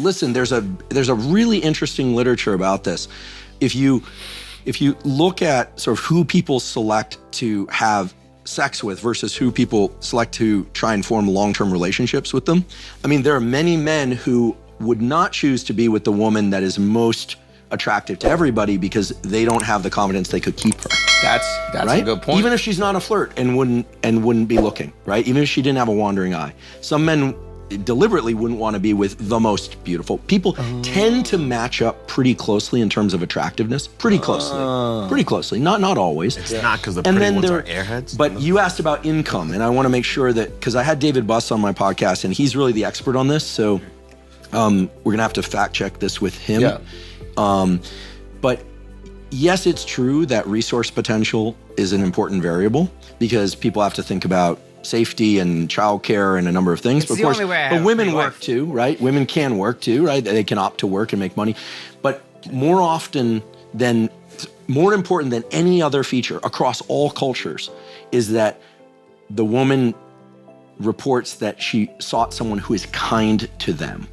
listen, there's a really interesting literature about this. If you look at sort of who people select to have sex with versus who people select to try and form long-term relationships with them, I mean, there are many men who would not choose to be with the woman that is most attractive to everybody because they don't have the confidence they could keep her. That's right? A good point. Even if she's not a flirt and wouldn't be looking, right? Even if she didn't have a wandering eye. Some men deliberately wouldn't want to be with the most beautiful. People tend to match up pretty closely in terms of attractiveness. Pretty closely. Not always. It's not because the pretty ones are airheads. But you asked about income, and I want to make sure that, because I had David Buss on my podcast, and he's really the expert on this, so we're gonna have to fact check this with him. Yeah. But yes, it's true that resource potential is an important variable because people have to think about safety and childcare and a number of things. It's the only way I have but women a work life. too, right? Women can work too, right? They can opt to work and make money. But more important than any other feature across all cultures is that the woman reports that she sought someone who is kind to them.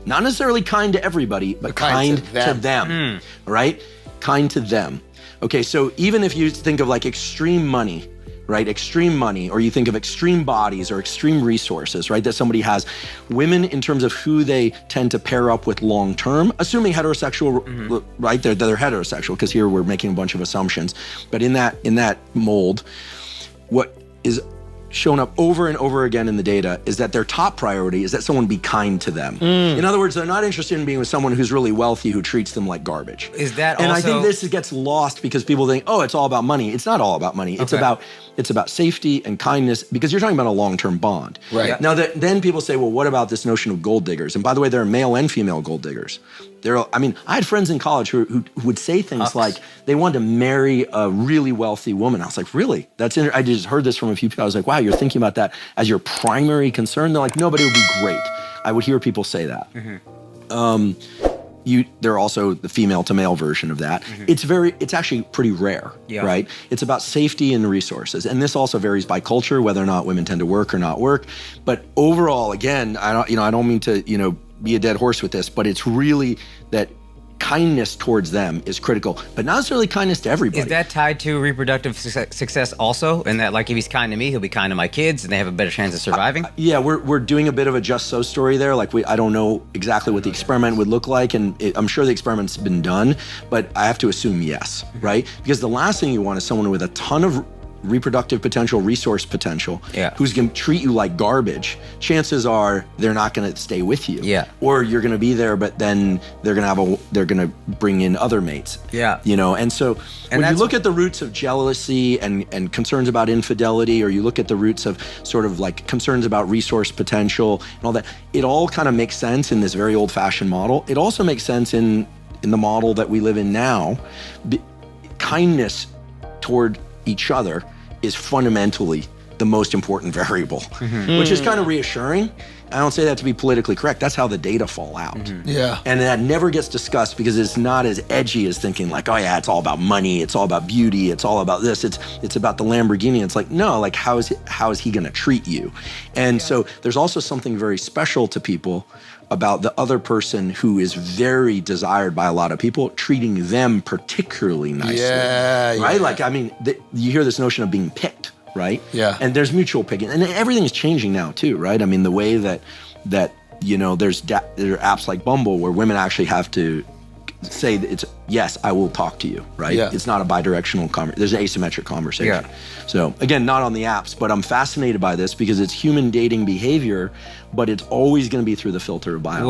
Not necessarily kind to everybody, but kind to them, right? Kind to them. Okay, so even if you think of like extreme money, right? Extreme money, or you think of extreme bodies or extreme resources, right? That somebody has. Women, in terms of who they tend to pair up with long term, assuming heterosexual, right? They're heterosexual, because here we're making a bunch of assumptions. But in that mold, what is shown up over and over again in the data is that their top priority is that someone be kind to them. In other words, they're not interested in being with someone who's really wealthy who treats them like garbage. Is that and also... I think this gets lost because people think, oh, it's all about money. It's not all about money. It's about safety and kindness, because you're talking about a long-term bond. Right. Yeah. Now then people say, well, what about this notion of gold diggers? And by the way, there are male and female gold diggers. I had friends in college who would say things like they wanted to marry a really wealthy woman. I was like, really? I just heard this from a few people. I was like, wow, you're thinking about that as your primary concern? They're like, no, but it would be great. I would hear people say that. There are also the female to male version of that. It's actually pretty rare, right? It's about safety and resources. And this also varies by culture, whether or not women tend to work or not work. But overall, again, I don't mean to, be a dead horse with this, but it's really that kindness towards them is critical, but not necessarily kindness to everybody. Is that tied to reproductive success also? And that, like, if he's kind to me, he'll be kind to my kids, and they have a better chance of surviving? Yeah, we're doing a bit of a just so story there. Like, I don't know exactly what the experiment would look like, and I'm sure the experiment's been done, but I have to assume yes, right? Because the last thing you want is someone with a ton of reproductive potential, resource potential, who's going to treat you like garbage. Chances are they're not going to stay with you. Or you're going to be there, but then they're going to bring in other mates. And so when you look at the roots of jealousy and concerns about infidelity, or you look at the roots of sort of like concerns about resource potential and all that, it all kind of makes sense in this very old-fashioned model. It also makes sense in the model that we live in now. Kindness toward each other is fundamentally the most important variable, which is kind of reassuring. I don't say that to be politically correct. That's how the data fall out. And that never gets discussed because it's not as edgy as thinking like, oh yeah, it's all about money, it's all about beauty, it's all about this, it's about the Lamborghini. It's like, no, like how is he gonna treat you? And so there's also something very special to people about the other person who is very desired by a lot of people, treating them particularly nicely. Right? Like, I mean, you hear this notion of being picked, right? And there's mutual picking. And everything is changing now too, right? I mean, the way that there are apps like Bumble where women actually have to say that it's, yes, I will talk to you, right? It's not a bidirectional conversation. There's an asymmetric conversation. So again, not on the apps, but I'm fascinated by this because it's human dating behavior, but it's always going to be through the filter of biology.